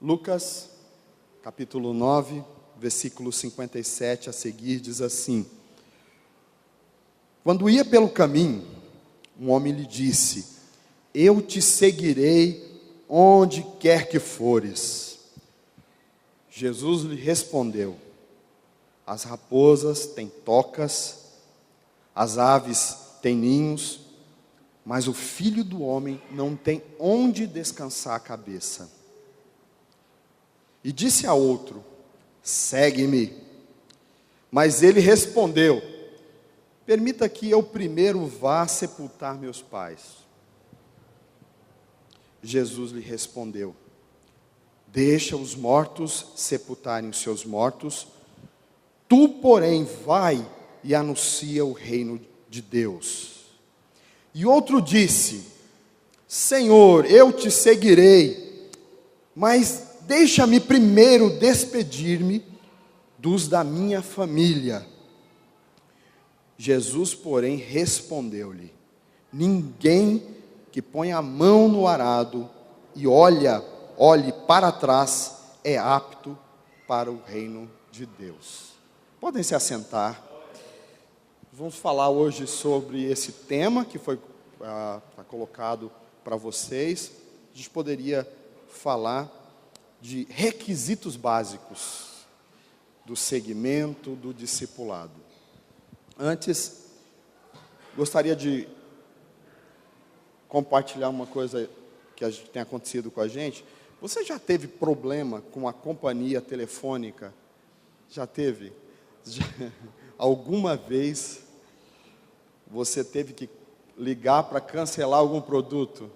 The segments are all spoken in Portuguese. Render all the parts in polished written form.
Lucas, capítulo 9, versículo 57 a seguir, diz assim: Quando ia pelo caminho, um homem lhe disse: Eu te seguirei onde quer que fores. Jesus lhe respondeu: As raposas têm tocas, as aves têm ninhos, mas o Filho do Homem não tem onde descansar a cabeça. E disse a outro: Segue-me. Mas ele respondeu: Permita que eu primeiro vá sepultar meus pais. Jesus lhe respondeu: Deixa os mortos sepultarem os seus mortos, tu, porém, vai e anuncia o reino de Deus. E outro disse: Senhor, eu te seguirei, mas deixa-me primeiro despedir-me dos da minha família. Jesus, porém, respondeu-lhe: Ninguém que põe a mão no arado e olhe para trás é apto para o reino de Deus. Podem se assentar. Vamos falar hoje sobre esse tema que foi colocado para vocês. A gente poderia falar de requisitos básicos do segmento do discipulado. Antes, gostaria de compartilhar uma coisa que tem acontecido com a gente. Você já teve problema com a companhia telefônica? Já teve? Alguma vez você teve que ligar para cancelar algum produto?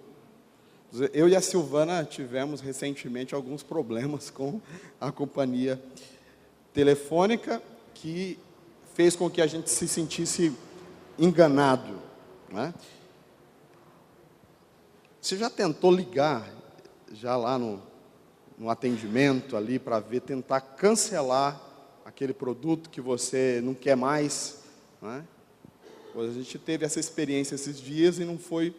Eu e a Silvana tivemos recentemente alguns problemas com a companhia telefônica, que fez com que a gente se sentisse enganado, né? Você já tentou ligar, já lá no atendimento ali, para tentar cancelar aquele produto que você não quer mais, né? A gente teve essa experiência esses dias e não foi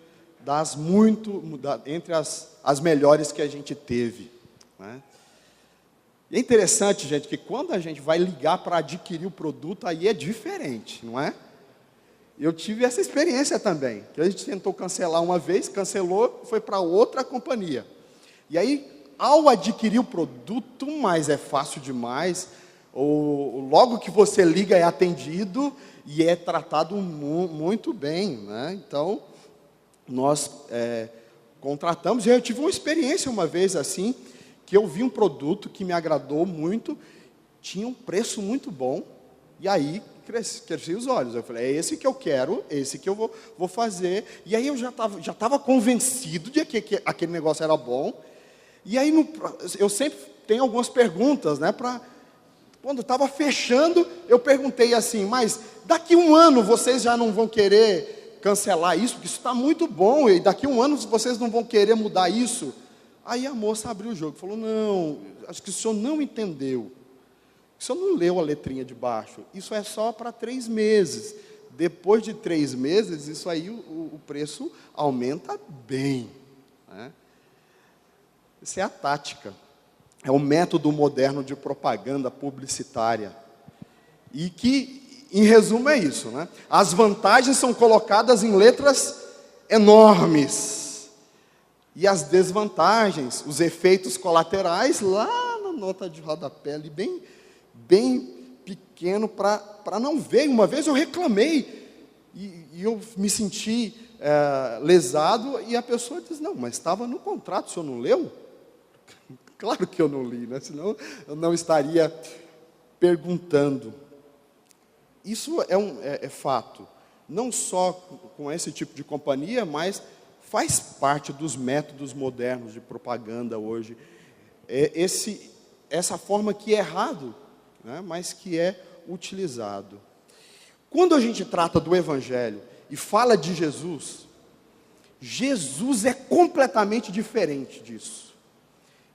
entre as melhores que a gente teve, né? E é interessante, gente, que quando a gente vai ligar para adquirir o produto, aí é diferente, não é? Eu tive essa experiência também, que a gente tentou cancelar uma vez, cancelou, foi para outra companhia. E aí, ao adquirir o produto, mas é fácil demais, logo que você liga é atendido e é tratado muito bem, né? Então, nós contratamos, e eu tive uma experiência uma vez assim, que eu vi um produto que me agradou muito, tinha um preço muito bom, e aí cresci os olhos. Eu falei: é esse que eu quero, esse que eu vou fazer. E aí eu já estava convencido de que aquele negócio era bom. E aí eu sempre tenho algumas perguntas, né? Quando estava fechando, eu perguntei assim: mas daqui um ano vocês já não vão querer cancelar isso, porque isso está muito bom, e daqui um ano vocês não vão querer mudar isso? Aí a moça abriu o jogo, falou: não, acho que o senhor não entendeu. O senhor não leu a letrinha de baixo. Isso é só para 3 meses. Depois de 3 meses, isso aí, o preço aumenta bem, né? Essa é a tática. É o método moderno de propaganda publicitária. E que, em resumo, é isso, né? As vantagens são colocadas em letras enormes. E as desvantagens, os efeitos colaterais, lá na nota de rodapé, ali, bem pequeno, para não ver. Uma vez eu reclamei, e eu me senti lesado, e a pessoa diz: não, mas estava no contrato, o senhor não leu? Claro que eu não li, né? Senão eu não estaria perguntando. Isso é fato, não só com esse tipo de companhia, mas faz parte dos métodos modernos de propaganda hoje. Essa forma que é errado, né, mas que é utilizado. Quando a gente trata do Evangelho e fala de Jesus, Jesus é completamente diferente disso.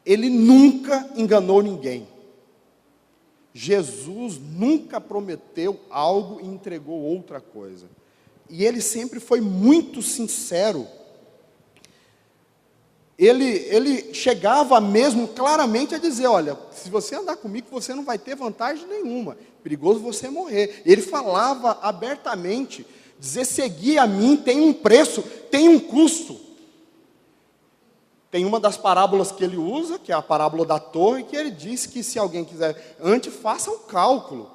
Ele nunca enganou ninguém. Jesus nunca prometeu algo e entregou outra coisa. E ele sempre foi muito sincero. ele chegava mesmo claramente a dizer, olha, se você andar comigo, você não vai ter vantagem nenhuma, perigoso você morrer. Ele falava abertamente, dizer, seguir a mim tem um preço, tem um custo. Tem uma das parábolas que ele usa, que é a parábola da torre, que ele diz que se alguém quiser, antes faça um cálculo.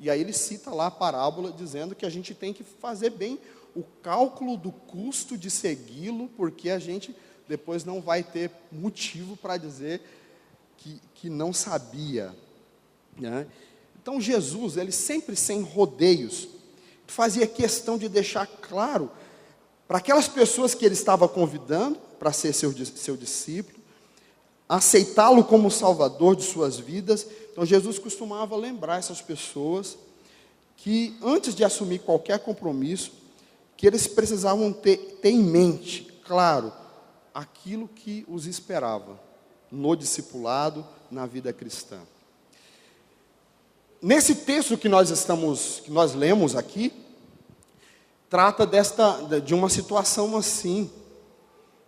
E aí ele cita lá a parábola dizendo que a gente tem que fazer bem o cálculo do custo de segui-lo, porque a gente depois não vai ter motivo para dizer que não sabia, né? Então Jesus, ele sempre sem rodeios, fazia questão de deixar claro para aquelas pessoas que ele estava convidando para ser seu discípulo, aceitá-lo como Salvador de suas vidas. Então Jesus costumava lembrar essas pessoas que antes de assumir qualquer compromisso, que eles precisavam ter em mente, claro, aquilo que os esperava no discipulado, na vida cristã. Nesse texto que nós lemos aqui, trata de uma situação assim,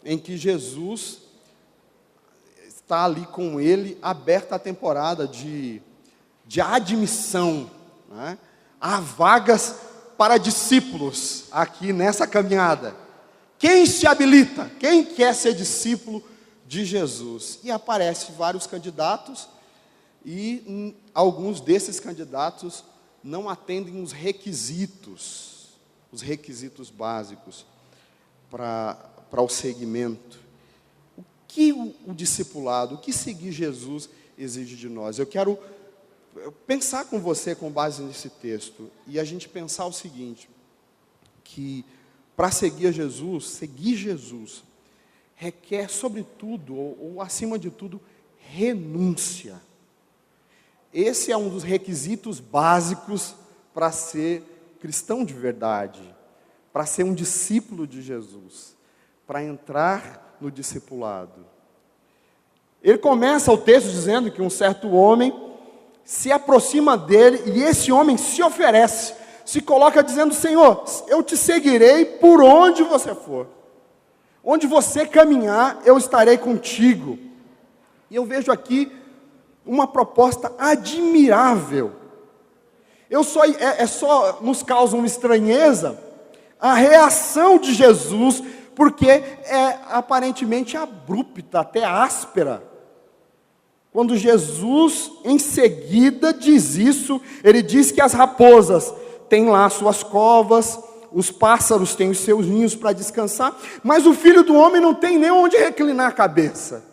em que Jesus está ali com ele, aberta a temporada de admissão, né? Há vagas para discípulos aqui nessa caminhada. Quem se habilita? Quem quer ser discípulo de Jesus? E aparecem vários candidatos, e alguns desses candidatos não atendem os requisitos básicos para o segmento. O que o discipulado, o que seguir Jesus exige de nós? Eu quero pensar com você com base nesse texto, e a gente pensar o seguinte, que para seguir Jesus requer, sobretudo, ou acima de tudo, renúncia. Esse é um dos requisitos básicos para ser cristão de verdade, para ser um discípulo de Jesus, para entrar no discipulado. Ele começa o texto dizendo que um certo homem se aproxima dele, e esse homem se oferece, se coloca dizendo, Senhor, eu te seguirei por onde você for. Onde você caminhar, eu estarei contigo. E eu vejo aqui uma proposta admirável. Só nos causa uma estranheza a reação de Jesus, porque é aparentemente abrupta, até áspera. Quando Jesus, em seguida, diz isso, ele diz que as raposas têm lá suas covas, os pássaros têm os seus ninhos para descansar, mas o Filho do Homem não tem nem onde reclinar a cabeça.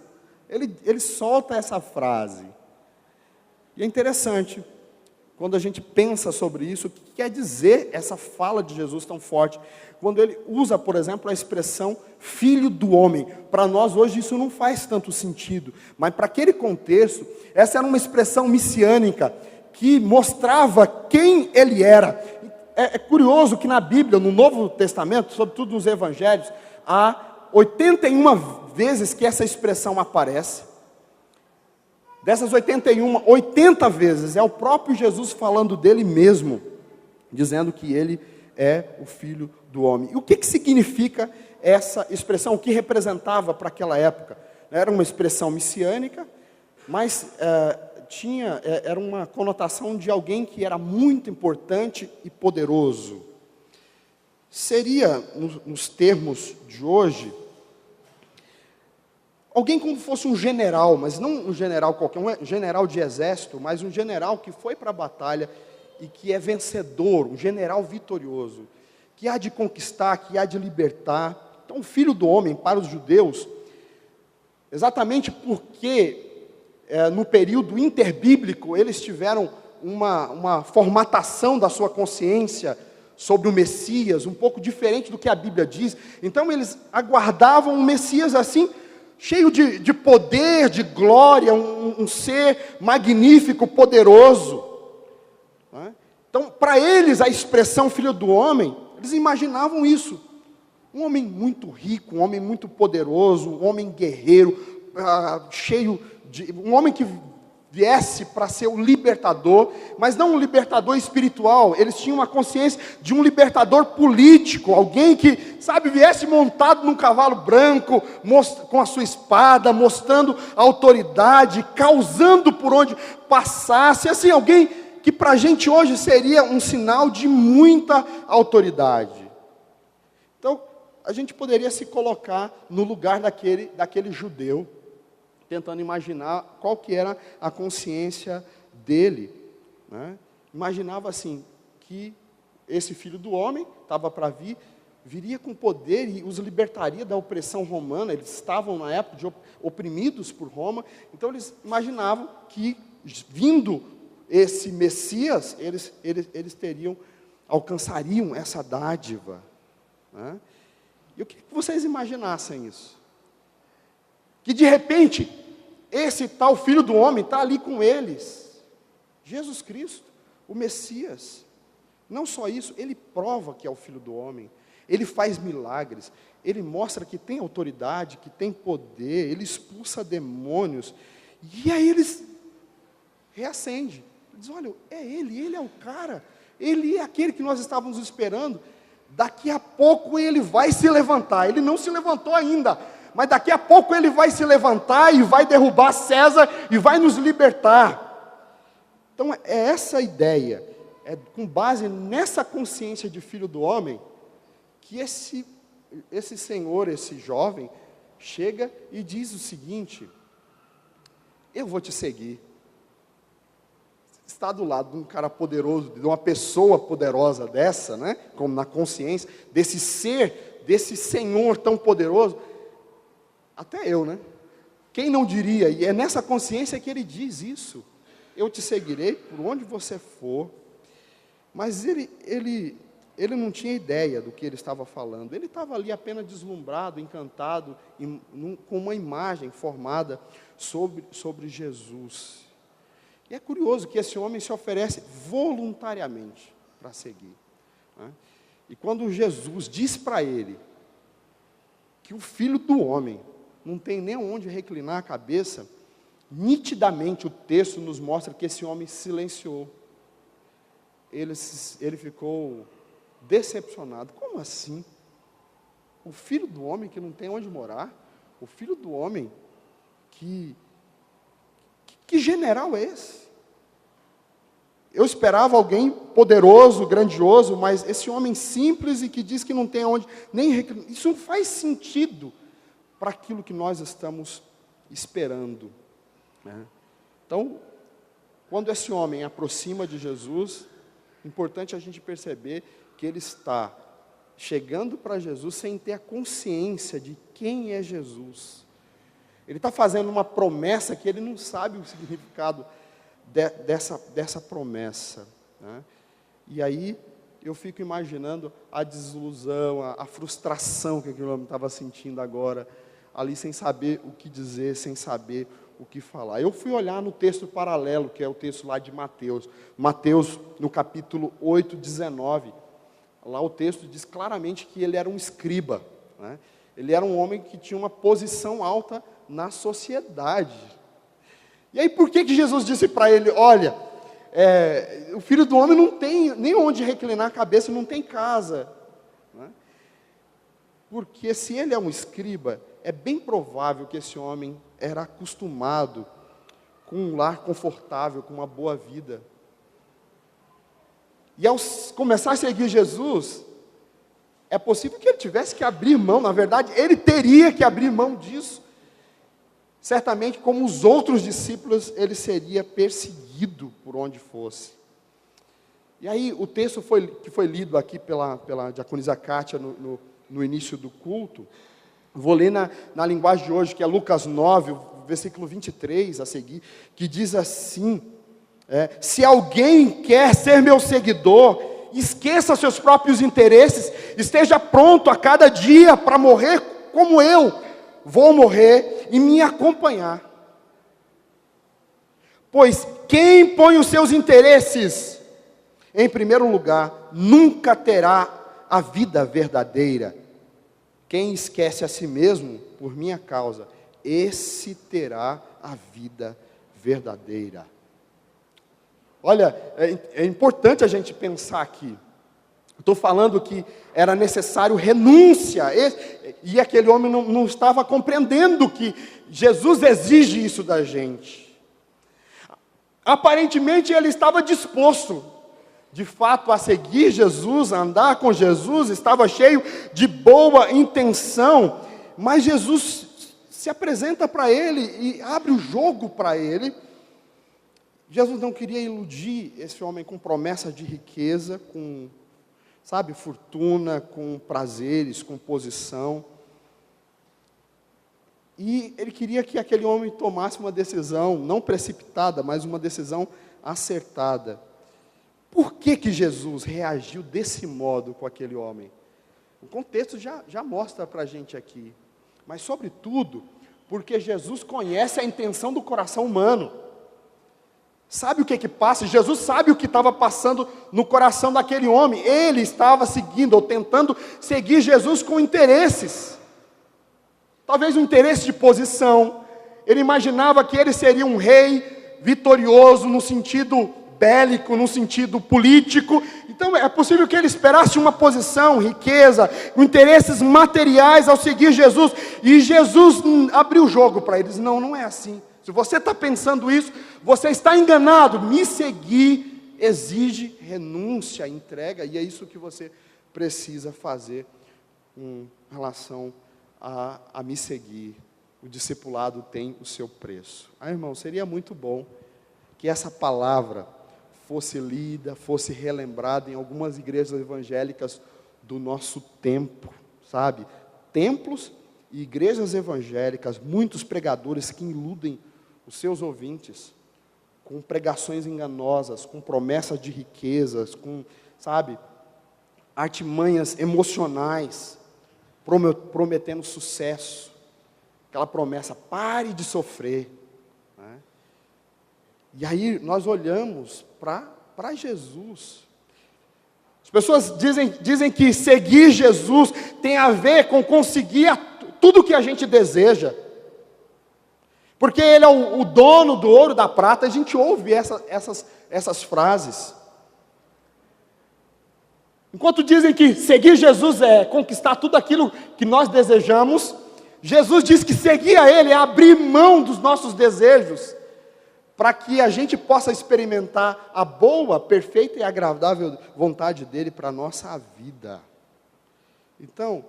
Ele solta essa frase. E é interessante, quando a gente pensa sobre isso, o que quer dizer essa fala de Jesus tão forte? Quando ele usa, por exemplo, a expressão Filho do Homem. Para nós hoje isso não faz tanto sentido, mas para aquele contexto, essa era uma expressão messiânica, que mostrava quem ele era. É curioso que na Bíblia, no Novo Testamento, sobretudo nos Evangelhos, há 81 vezes que essa expressão aparece. Dessas 81, 80 vezes é o próprio Jesus falando dele mesmo, dizendo que ele é o Filho do Homem. E o que significa essa expressão? O que representava para aquela época? Era uma expressão messiânica, mas era uma conotação de alguém que era muito importante e poderoso. Seria, nos termos de hoje, alguém como fosse um general, mas não um general qualquer, um general de exército, mas um general que foi para a batalha e que é vencedor, um general vitorioso, que há de conquistar, que há de libertar. Então, o Filho do Homem, para os judeus, exatamente porque no período interbíblico eles tiveram uma formatação da sua consciência sobre o Messias, um pouco diferente do que a Bíblia diz. Então, eles aguardavam um Messias assim, cheio de poder, de glória, um ser magnífico, poderoso. Então, para eles, a expressão Filho do Homem, eles imaginavam isso. Um homem muito rico, um homem muito poderoso, um homem guerreiro, um homem que viesse para ser o libertador, mas não um libertador espiritual. Eles tinham uma consciência de um libertador político, alguém que, sabe, viesse montado num cavalo branco, com a sua espada, mostrando autoridade, causando por onde passasse, assim, alguém que para a gente hoje seria um sinal de muita autoridade. Então, a gente poderia se colocar no lugar daquele judeu, tentando imaginar qual que era a consciência dele, né? Imaginava assim, que esse filho do homem estava para viria com poder e os libertaria da opressão romana. Eles estavam na época oprimidos por Roma, então eles imaginavam que, vindo esse Messias, eles alcançariam essa dádiva, né? E eu queria que vocês imaginassem isso. Que de repente, esse tal Filho do Homem está ali com eles. Jesus Cristo, o Messias. Não só isso, ele prova que é o Filho do Homem. Ele faz milagres. Ele mostra que tem autoridade, que tem poder. Ele expulsa demônios. E aí eles reacendem. Diz, olha, ele é o cara, ele é aquele que nós estávamos esperando. Daqui a pouco ele vai se levantar. Ele não se levantou ainda, mas daqui a pouco ele vai se levantar e vai derrubar César e vai nos libertar. Então é essa a ideia, é com base nessa consciência de Filho do Homem, que esse senhor, esse jovem, chega e diz o seguinte: eu vou te seguir. Está do lado de um cara poderoso, de uma pessoa poderosa dessa, né? Como na consciência, desse ser, desse Senhor tão poderoso, até eu, né? Quem não diria? E é nessa consciência que ele diz isso: eu te seguirei por onde você for. Mas ele não tinha ideia do que ele estava falando. Ele estava ali apenas deslumbrado, encantado, com uma imagem formada sobre Jesus. E é curioso que esse homem se oferece voluntariamente para seguir, né? E quando Jesus diz para ele que o Filho do Homem não tem nem onde reclinar a cabeça, nitidamente o texto nos mostra que esse homem silenciou. Ele ficou decepcionado. Como assim? O Filho do Homem que não tem onde morar? O Filho do Homem que general é esse? Eu esperava alguém poderoso, grandioso, mas esse homem simples e que diz que não tem onde nem reclinar, isso não faz sentido para aquilo que nós estamos esperando, né? Então, quando esse homem aproxima de Jesus, é importante a gente perceber que ele está chegando para Jesus sem ter a consciência de quem é Jesus. Ele está fazendo uma promessa que ele não sabe o significado dessa promessa, né? E aí eu fico imaginando a desilusão, a frustração que aquele homem estava sentindo agora, ali sem saber o que dizer, sem saber o que falar. Eu fui olhar no texto paralelo, que é o texto lá de Mateus. Mateus, no capítulo 8, 19. Lá o texto diz claramente que ele era um escriba, né? Ele era um homem que tinha uma posição alta na sociedade. E aí por que Jesus disse para ele: olha, o Filho do Homem não tem nem onde reclinar a cabeça, não tem casa, né? Porque se ele é um escriba, é bem provável que esse homem era acostumado com um lar confortável, com uma boa vida. E ao começar a seguir Jesus, é possível que ele tivesse que abrir mão, na verdade, ele teria que abrir mão disso. Certamente, como os outros discípulos, ele seria perseguido por onde fosse. E aí, o texto que foi lido aqui pela diaconisa Kátia no início do culto, vou ler na linguagem de hoje, que é Lucas 9, o versículo 23 a seguir, que diz assim: se alguém quer ser meu seguidor, esqueça seus próprios interesses, esteja pronto a cada dia para morrer como eu vou morrer e me acompanhar. Pois quem põe os seus interesses em primeiro lugar, nunca terá a vida verdadeira. Quem esquece a si mesmo por minha causa, esse terá a vida verdadeira. Olha, é importante a gente pensar aqui. Estou falando que era necessário renúncia, e aquele homem não estava compreendendo que Jesus exige isso da gente. Aparentemente ele estava disposto, de fato, a seguir Jesus, a andar com Jesus, estava cheio de boa intenção, mas Jesus se apresenta para ele e abre o jogo para ele. Jesus não queria iludir esse homem com promessas de riqueza, com, fortuna, com prazeres, com posição. E ele queria que aquele homem tomasse uma decisão, não precipitada, mas uma decisão acertada. Por que Jesus reagiu desse modo com aquele homem? O contexto já mostra para a gente aqui. Mas, sobretudo, porque Jesus conhece a intenção do coração humano. Sabe o que passa? Jesus sabe o que estava passando no coração daquele homem. Ele estava seguindo, ou tentando seguir Jesus com interesses. Talvez um interesse de posição. Ele imaginava que ele seria um rei vitorioso no sentido bélico, no sentido político. Então é possível que ele esperasse uma posição, riqueza, interesses materiais ao seguir Jesus. E Jesus abriu o jogo para eles. Não é assim. Se você está pensando isso, você está enganado. Me seguir exige renúncia, entrega, e é isso que você precisa fazer em relação a me seguir. O discipulado tem o seu preço. Irmão, seria muito bom que essa palavra fosse lida, fosse relembrada em algumas igrejas evangélicas do nosso tempo, templos e igrejas evangélicas, muitos pregadores que iludem os seus ouvintes com pregações enganosas, com promessas de riquezas, com, artimanhas emocionais, prometendo sucesso. Aquela promessa, pare de sofrer. Né? E aí nós olhamos para Jesus. As pessoas dizem que seguir Jesus tem a ver com conseguir tudo o que a gente deseja. Porque Ele é o dono do ouro e da prata. A gente ouve essas frases. Enquanto dizem que seguir Jesus é conquistar tudo aquilo que nós desejamos, Jesus diz que seguir a Ele é abrir mão dos nossos desejos, para que a gente possa experimentar a boa, perfeita e agradável vontade dEle para a nossa vida. Então,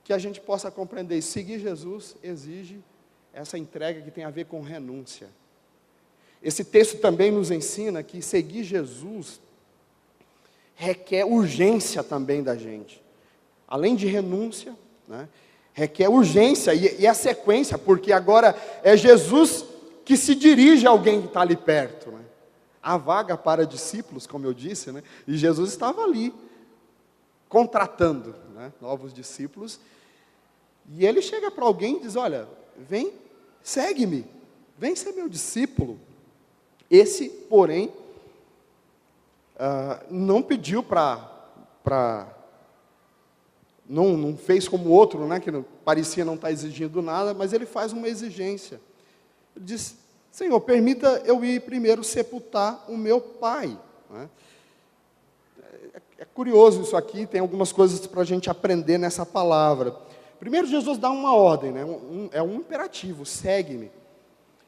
que a gente possa compreender, seguir Jesus exige essa entrega que tem a ver com renúncia. Esse texto também nos ensina que seguir Jesus requer urgência também da gente. Além de renúncia, requer urgência e a sequência, porque agora é Jesus que se dirige a alguém que está ali perto. Há vaga para discípulos, como eu disse, e Jesus estava ali, contratando novos discípulos, e ele chega para alguém e diz, olha, vem, segue-me, vem ser meu discípulo. Esse, porém, não pediu não fez como o outro, que parecia não estar exigindo nada, mas ele faz uma exigência. Ele diz, Senhor, permita eu ir primeiro sepultar o meu pai. É curioso isso aqui, tem algumas coisas para a gente aprender nessa palavra. Primeiro Jesus dá uma ordem, é um imperativo, segue-me.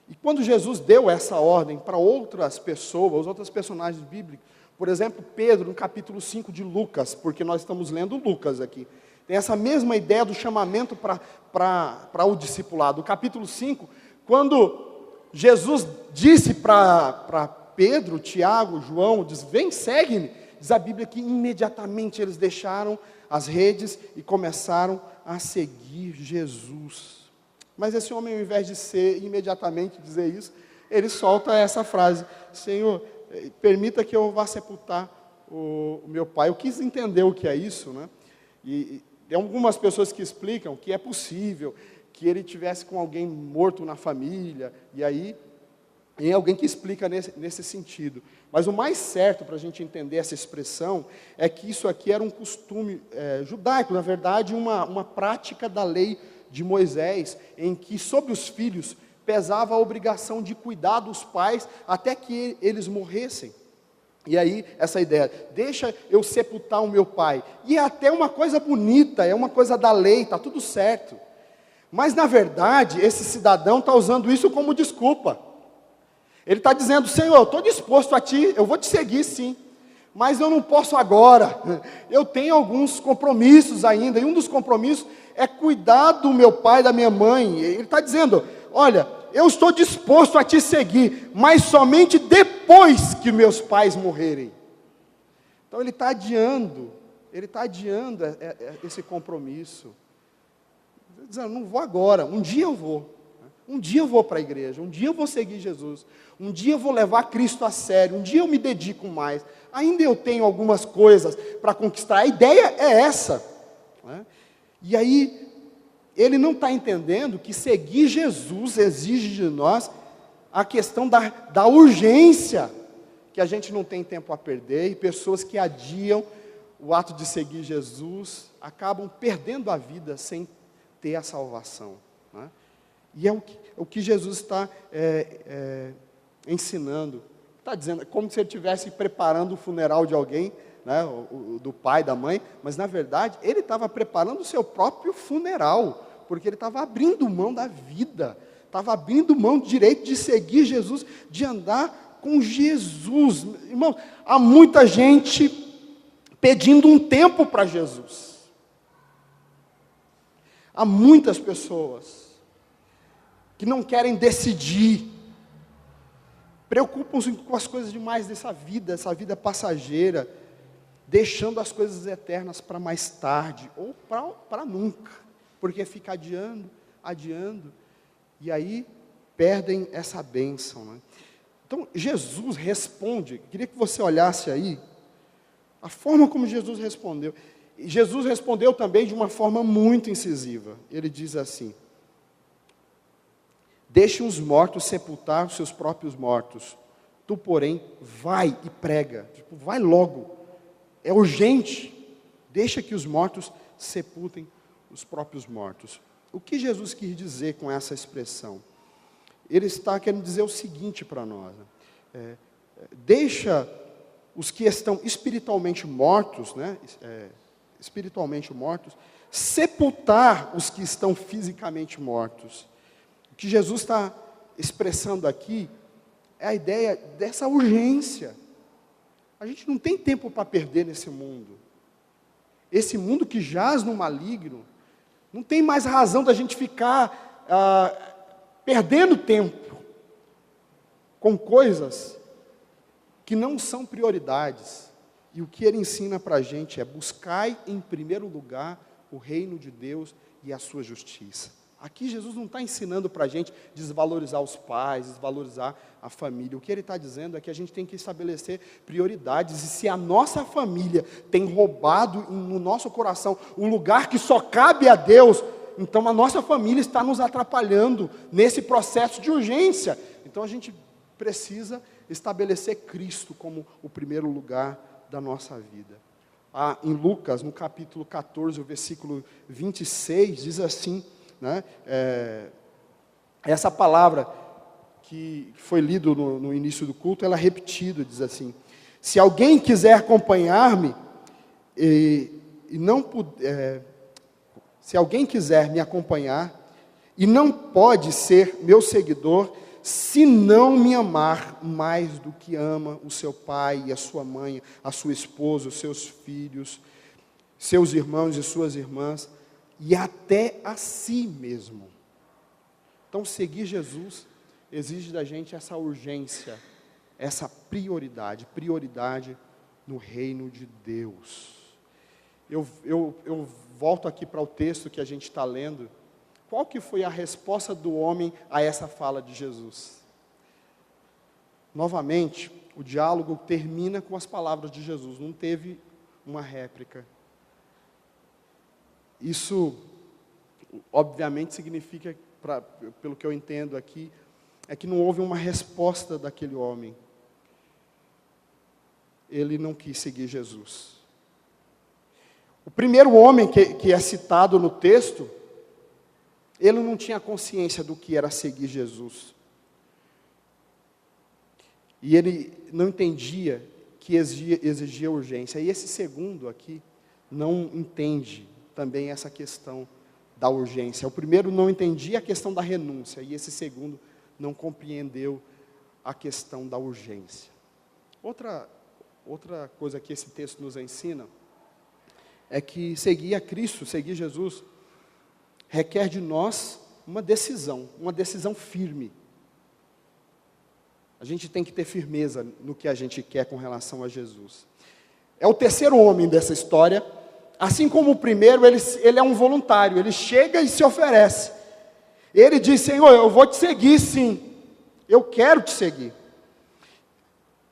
E quando Jesus deu essa ordem para outras pessoas, outros personagens bíblicos, por exemplo, Pedro, no capítulo 5 de Lucas, porque nós estamos lendo Lucas aqui, tem essa mesma ideia do chamamento para o discipulado. O capítulo 5, quando Jesus disse para Pedro, Tiago, João, diz, vem, segue-me, diz a Bíblia que imediatamente eles deixaram as redes e começaram a seguir Jesus. Mas esse homem, ao invés de imediatamente dizer isso, ele solta essa frase, Senhor, permita que eu vá sepultar o meu pai. Eu quis entender o que é isso, E tem algumas pessoas que explicam que é possível que ele tivesse com alguém morto na família, e aí tem alguém que explica nesse sentido. Mas o mais certo para a gente entender essa expressão é que isso aqui era um costume judaico, na verdade uma prática da lei de Moisés, em que sobre os filhos pesava a obrigação de cuidar dos pais até que eles morressem. E aí, essa ideia, deixa eu sepultar o meu pai. E é até uma coisa bonita, é uma coisa da lei, está tudo certo. Mas, na verdade, esse cidadão está usando isso como desculpa. Ele está dizendo, Senhor, eu estou disposto a ti, eu vou te seguir sim, mas eu não posso agora. Eu tenho alguns compromissos ainda, e um dos compromissos é cuidar do meu pai, da minha mãe. Ele está dizendo, olha, eu estou disposto a te seguir, mas somente depois que meus pais morrerem. Então ele está adiando esse compromisso. Dizendo, não vou agora, um dia eu vou. Um dia eu vou para a igreja, um dia eu vou seguir Jesus, um dia eu vou levar Cristo a sério, um dia eu me dedico mais. Ainda eu tenho algumas coisas para conquistar, a ideia é essa. Né? E aí, ele não está entendendo que seguir Jesus exige de nós a questão da urgência, que a gente não tem tempo a perder, e pessoas que adiam o ato de seguir Jesus, acabam perdendo a vida sem ter a salvação. Né? E é o que Jesus está ensinando. Está dizendo, é como se ele estivesse preparando o funeral de alguém, né, do pai, da mãe, mas na verdade, ele estava preparando o seu próprio funeral, porque ele estava abrindo mão da vida, estava abrindo mão do direito de seguir Jesus, de andar com Jesus. Irmão, há muita gente pedindo um tempo para Jesus. Há muitas pessoas que não querem decidir, preocupam-se com as coisas demais dessa vida, essa vida passageira, deixando as coisas eternas para mais tarde, ou para nunca, porque fica adiando, e aí perdem essa bênção. Né? Então, Jesus responde, queria que você olhasse aí, a forma como Jesus respondeu. Jesus respondeu também de uma forma muito incisiva. Ele diz assim, deixe os mortos sepultar os seus próprios mortos, tu, porém, vai e prega, vai logo, é urgente, deixa que os mortos sepultem os próprios mortos. O que Jesus quis dizer com essa expressão? Ele está querendo dizer o seguinte para nós, deixa os que estão espiritualmente mortos, sepultar os que estão fisicamente mortos. O que Jesus está expressando aqui é a ideia dessa urgência. A gente não tem tempo para perder nesse mundo. Esse mundo que jaz no maligno, não tem mais razão da gente ficar perdendo tempo com coisas que não são prioridades. E o que ele ensina para a gente é: buscai em primeiro lugar o reino de Deus e a sua justiça. Aqui Jesus não está ensinando para a gente desvalorizar os pais, desvalorizar a família. O que ele está dizendo é que a gente tem que estabelecer prioridades. E se a nossa família tem roubado no nosso coração um lugar que só cabe a Deus, então a nossa família está nos atrapalhando nesse processo de urgência. Então a gente precisa estabelecer Cristo como o primeiro lugar da nossa vida. Em Lucas, no capítulo 14, o versículo 26, diz assim, essa palavra que foi lido no início do culto, ela é repetida, diz assim: se alguém quiser acompanhar-me se alguém quiser me acompanhar e não pode ser meu seguidor se não me amar mais do que ama o seu pai e a sua mãe, a sua esposa, os seus filhos, seus irmãos e suas irmãs, e até a si mesmo. Então, seguir Jesus exige da gente essa urgência, essa prioridade no reino de Deus. Eu volto aqui para o texto que a gente está lendo. Qual que foi a resposta do homem a essa fala de Jesus? Novamente, o diálogo termina com as palavras de Jesus, não teve uma réplica. Isso, obviamente, significa, pelo que eu entendo aqui, é que não houve uma resposta daquele homem. Ele não quis seguir Jesus. O primeiro homem que é citado no texto, ele não tinha consciência do que era seguir Jesus. E ele não entendia que exigia urgência. E esse segundo aqui não entende também essa questão da urgência. O primeiro não entendia a questão da renúncia, e esse segundo não compreendeu a questão da urgência. Outra coisa que esse texto nos ensina é que seguir a Cristo, seguir Jesus, requer de nós uma decisão firme. A gente tem que ter firmeza no que a gente quer com relação a Jesus. É o terceiro homem dessa história. Assim como o primeiro, ele é um voluntário, ele chega e se oferece. Ele diz: Senhor, eu vou te seguir sim, eu quero te seguir.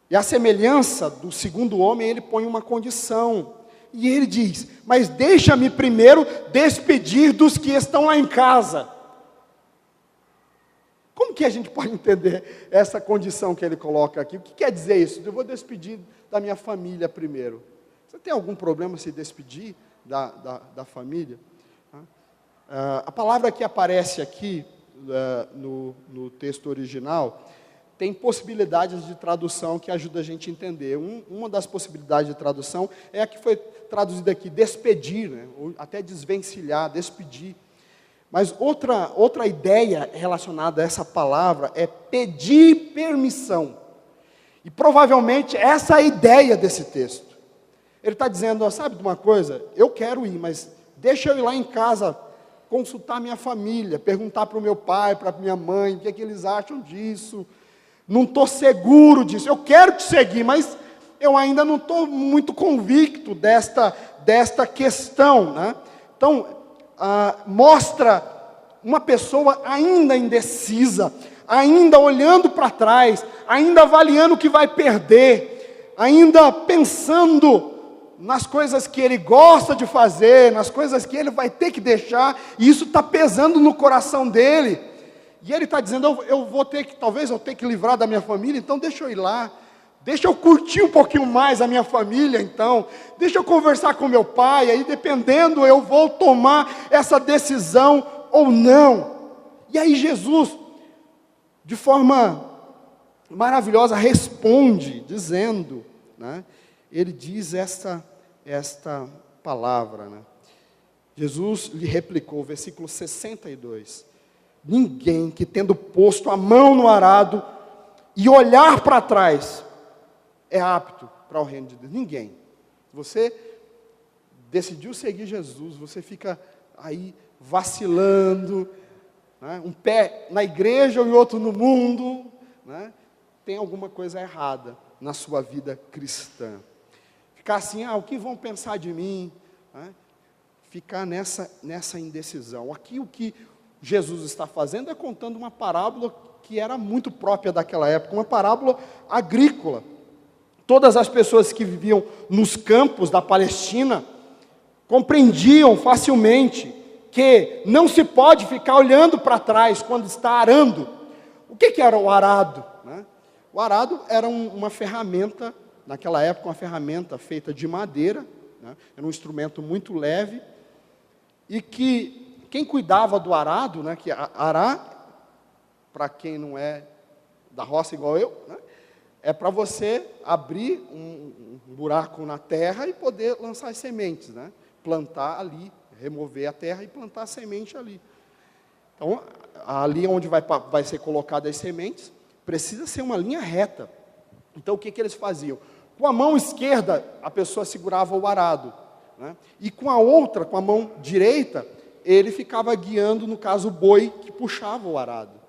E a semelhança do segundo homem, ele põe uma condição. E ele diz: mas deixa-me primeiro despedir dos que estão lá em casa. Como que a gente pode entender essa condição que ele coloca aqui? O que quer dizer isso? Eu vou despedir da minha família primeiro. Você tem algum problema se despedir da família? A palavra que aparece aqui no texto original tem possibilidades de tradução que ajudam a gente a entender. Uma das possibilidades de tradução é a que foi traduzida aqui, despedir, né? Ou até desvencilhar, despedir. Mas outra ideia relacionada a essa palavra é pedir permissão. E provavelmente essa é a ideia desse texto. Ele está dizendo: sabe de uma coisa? Eu quero ir, mas deixa eu ir lá em casa, consultar minha família, perguntar para o meu pai, para a minha mãe, o que é que eles acham disso. Não estou seguro disso. Eu quero te seguir, mas eu ainda não estou muito convicto desta questão, né? Então, mostra uma pessoa ainda indecisa, ainda olhando para trás, ainda avaliando o que vai perder, ainda pensando nas coisas que ele gosta de fazer, nas coisas que ele vai ter que deixar, e isso está pesando no coração dele. E ele está dizendo: eu vou ter que, talvez eu tenha que livrar da minha família, então deixa eu ir lá, deixa eu curtir um pouquinho mais a minha família, então, deixa eu conversar com meu pai, aí dependendo eu vou tomar essa decisão ou não. E aí Jesus, de forma maravilhosa, responde, dizendo, né, ele diz esta palavra, né? Jesus lhe replicou, versículo 62, ninguém que tendo posto a mão no arado e olhar para trás é apto para o reino de Deus. Ninguém. Você decidiu seguir Jesus, você fica aí vacilando, né? Um pé na igreja e outro no mundo, né? Tem alguma coisa errada na sua vida cristã. Ficar assim: o que vão pensar de mim? Né? Ficar nessa indecisão. Aqui o que Jesus está fazendo é contando uma parábola que era muito própria daquela época, uma parábola agrícola. Todas as pessoas que viviam nos campos da Palestina compreendiam facilmente que não se pode ficar olhando para trás quando está arando. O que era o arado? Né? O arado era uma ferramenta, naquela época uma ferramenta feita de madeira, né? Era um instrumento muito leve, e que quem cuidava do arado, né, que arar, para quem não é da roça igual eu, né, é para você abrir um buraco na terra e poder lançar as sementes, né, plantar ali, remover a terra e plantar a semente ali. Então, ali onde vai ser colocadas as sementes, precisa ser uma linha reta. Então, o que eles faziam? Com a mão esquerda, a pessoa segurava o arado, né, e com a outra, com a mão direita, ele ficava guiando, no caso, o boi que puxava o arado.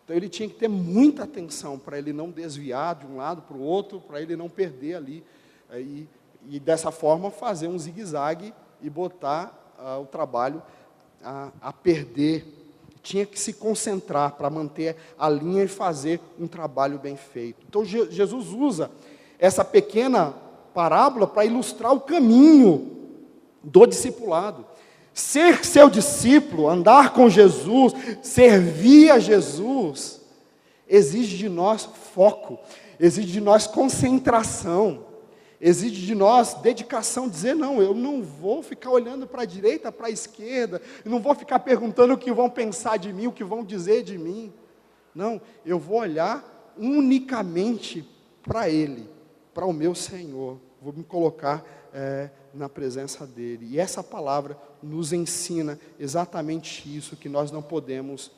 Então ele tinha que ter muita atenção para ele não desviar de um lado para o outro, para ele não perder ali, e dessa forma fazer um zigue-zague e botar o trabalho a perder. Tinha que se concentrar para manter a linha e fazer um trabalho bem feito. Então Jesus usa essa pequena parábola para ilustrar o caminho do discipulado. Ser seu discípulo, andar com Jesus, servir a Jesus, exige de nós foco, exige de nós concentração, Exige de nós dedicação, dizer, não, eu não vou ficar olhando para a direita, para a esquerda, eu não vou ficar perguntando o que vão pensar de mim, o que vão dizer de mim. Não, eu vou olhar unicamente para Ele, para o meu Senhor. Vou me colocar na presença dEle. E essa palavra nos ensina exatamente isso, que nós não podemos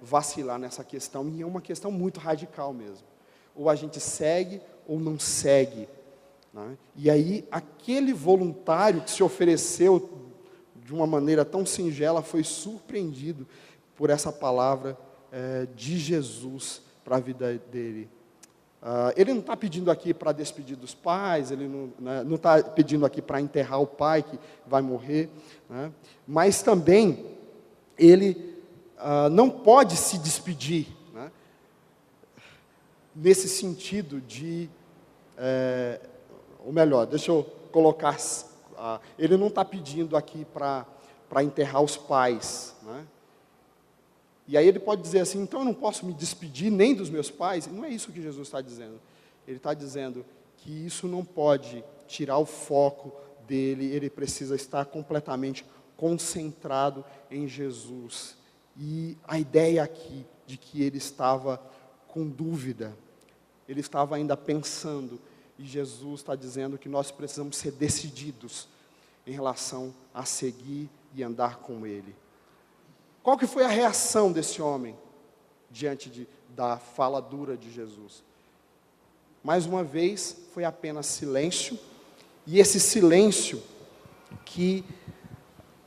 vacilar nessa questão, e é uma questão muito radical mesmo. Ou a gente segue, ou não segue. Né? E aí, aquele voluntário que se ofereceu de uma maneira tão singela, foi surpreendido por essa palavra de Jesus para a vida dele. Ele não está pedindo aqui para despedir dos pais, ele não está pedindo aqui para enterrar o pai que vai morrer, né? Mas também ele não pode se despedir, né? Nesse sentido de, ou melhor, deixa eu colocar, ele não está pedindo aqui para enterrar os pais, né? E aí ele pode dizer assim, então eu não posso me despedir nem dos meus pais. Não é isso que Jesus está dizendo. Ele está dizendo que isso não pode tirar o foco dele, ele precisa estar completamente concentrado em Jesus. E a ideia aqui de que ele estava com dúvida, ele estava ainda pensando, e Jesus está dizendo que nós precisamos ser decididos em relação a seguir e andar com ele. Qual que foi a reação desse homem diante da fala dura de Jesus? Mais uma vez, foi apenas silêncio, e esse silêncio que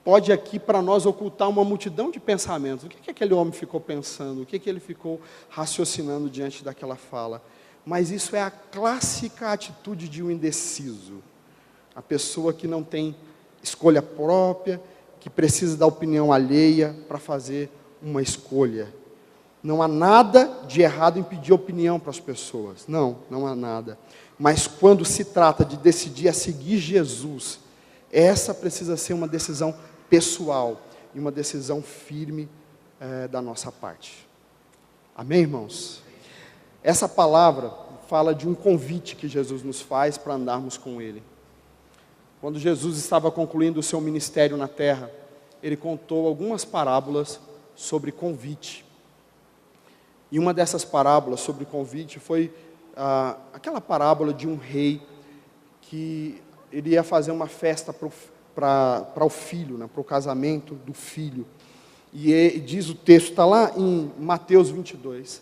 pode aqui para nós ocultar uma multidão de pensamentos. O que aquele homem ficou pensando? O que ele ficou raciocinando diante daquela fala? Mas isso é a clássica atitude de um indeciso. A pessoa que não tem escolha própria, que precisa da opinião alheia para fazer uma escolha. Não há nada de errado em pedir opinião para as pessoas. Não há nada. Mas quando se trata de decidir a seguir Jesus, essa precisa ser uma decisão pessoal e uma decisão firme da nossa parte. Amém, irmãos? Essa palavra fala de um convite que Jesus nos faz para andarmos com Ele. Quando Jesus estava concluindo o seu ministério na terra, ele contou algumas parábolas sobre convite. E uma dessas parábolas sobre convite foi aquela parábola de um rei que ele ia fazer uma festa para o filho, né, para o casamento do filho. E diz o texto, está lá em Mateus 22,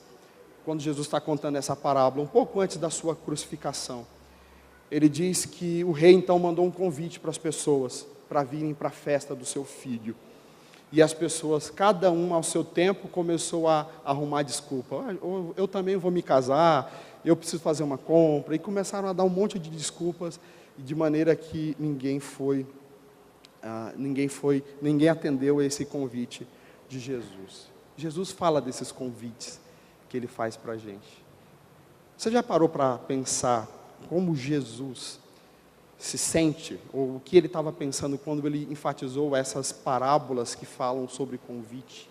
quando Jesus está contando essa parábola, um pouco antes da sua crucificação. Ele diz que o rei então mandou um convite para as pessoas, para virem para a festa do seu filho. E as pessoas, cada um ao seu tempo, começou a arrumar desculpa. Eu também vou me casar, eu preciso fazer uma compra. E começaram a dar um monte de desculpas, de maneira que ninguém atendeu a esse convite de Jesus. Jesus fala desses convites que Ele faz para a gente. Você já parou para pensar como Jesus se sente, ou o que ele estava pensando quando ele enfatizou essas parábolas que falam sobre convite?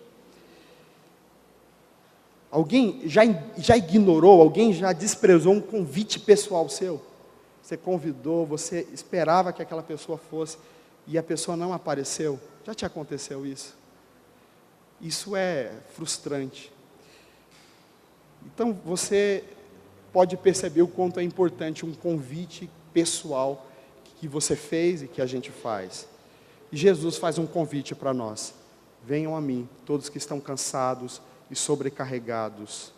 Alguém já ignorou, alguém já desprezou um convite pessoal seu? Você convidou, você esperava que aquela pessoa fosse, e a pessoa não apareceu? Já te aconteceu isso? Isso é frustrante. Então, você pode perceber o quanto é importante um convite pessoal que você fez e que a gente faz. E Jesus faz um convite para nós. Venham a mim, todos que estão cansados e sobrecarregados.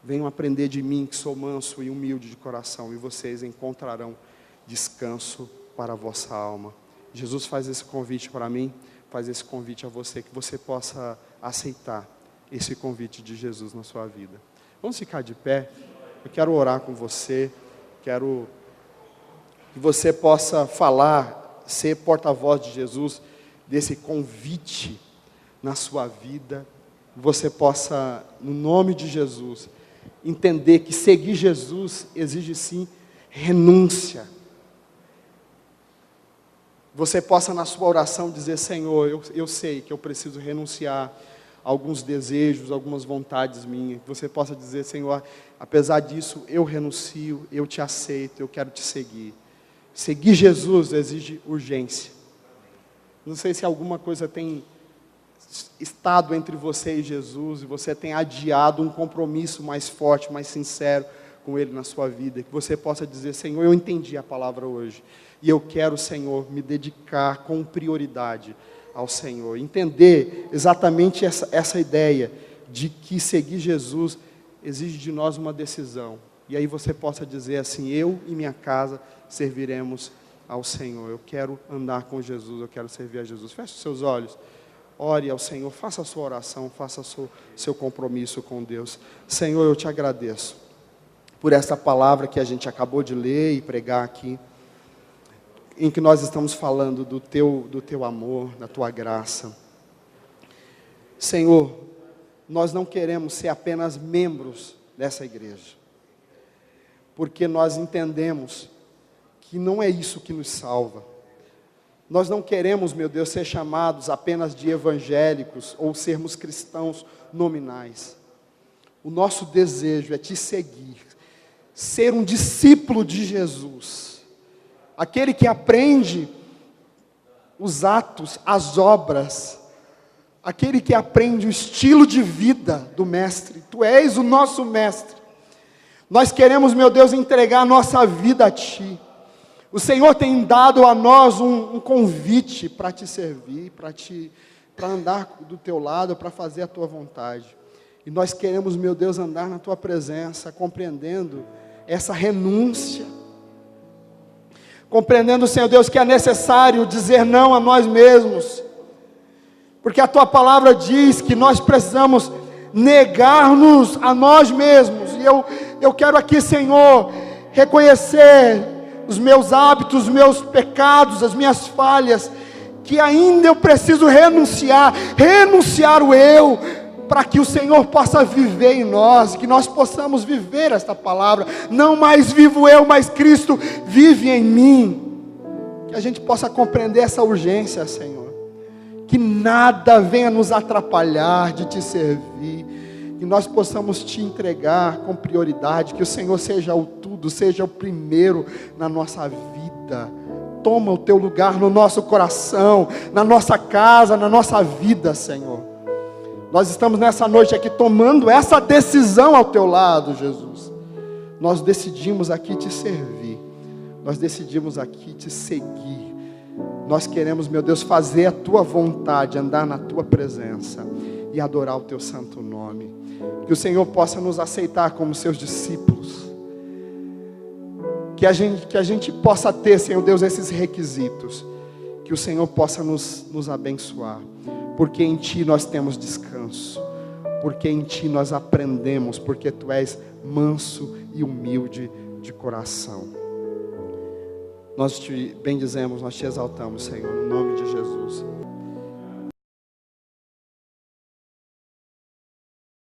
Venham aprender de mim, que sou manso e humilde de coração, e vocês encontrarão descanso para a vossa alma. Jesus faz esse convite para mim, faz esse convite a você, que você possa aceitar esse convite de Jesus na sua vida. Vamos ficar de pé? Eu quero orar com você, quero que você possa falar, ser porta-voz de Jesus, desse convite na sua vida. Você possa, no nome de Jesus, entender que seguir Jesus exige sim renúncia. Você possa na sua oração dizer: Senhor, eu sei que eu preciso renunciar alguns desejos, algumas vontades minhas. Que você possa dizer: Senhor, apesar disso, eu renuncio, eu te aceito, eu quero te seguir. Seguir Jesus exige urgência. Não sei se alguma coisa tem estado entre você e Jesus, e você tem adiado um compromisso mais forte, mais sincero com Ele na sua vida. Que você possa dizer: Senhor, eu entendi a palavra hoje, e eu quero, Senhor, me dedicar com prioridade ao Senhor. Entender exatamente essa ideia de que seguir Jesus exige de nós uma decisão. E aí você possa dizer assim: eu e minha casa serviremos ao Senhor. Eu quero andar com Jesus, eu quero servir a Jesus. Feche os seus olhos, ore ao Senhor, faça a sua oração, faça o seu compromisso com Deus. Senhor, eu te agradeço por essa palavra que a gente acabou de ler e pregar aqui, em que nós estamos falando do teu amor, da tua graça. Senhor, nós não queremos ser apenas membros dessa igreja, porque nós entendemos que não é isso que nos salva. Nós não queremos, meu Deus, ser chamados apenas de evangélicos ou sermos cristãos nominais. O nosso desejo é te seguir, ser um discípulo de Jesus, aquele que aprende os atos, as obras, aquele que aprende o estilo de vida do Mestre. Tu és o nosso Mestre. Nós queremos, meu Deus, entregar a nossa vida a Ti. O Senhor tem dado a nós um convite para te servir, para andar do teu lado, para fazer a tua vontade. E nós queremos, meu Deus, andar na tua presença, compreendendo essa renúncia. Compreendendo, Senhor Deus, que é necessário dizer não a nós mesmos. Porque a tua palavra diz que nós precisamos negar-nos a nós mesmos. E eu quero aqui, Senhor, reconhecer os meus hábitos, os meus pecados, as minhas falhas, que ainda eu preciso renunciar o eu, para que o Senhor possa viver em nós, que nós possamos viver esta palavra. Não mais vivo eu, mas Cristo vive em mim. Que a gente possa compreender essa urgência, Senhor. Que nada venha nos atrapalhar de te servir. Que nós possamos te entregar com prioridade. Que o Senhor seja o tudo, seja o primeiro na nossa vida. Toma o teu lugar no nosso coração, na nossa casa, na nossa vida, Senhor. Nós estamos nessa noite aqui tomando essa decisão ao teu lado, Jesus. Nós decidimos aqui te servir. Nós decidimos aqui te seguir. Nós queremos, meu Deus, fazer a tua vontade, andar na tua presença e adorar o teu santo nome. Que o Senhor possa nos aceitar como seus discípulos. Que a gente possa ter, Senhor Deus, esses requisitos. Que o Senhor possa nos abençoar. Porque em Ti nós temos descanso. Porque em Ti nós aprendemos. Porque Tu és manso e humilde de coração. Nós te bendizemos, nós te exaltamos, Senhor, no nome de Jesus.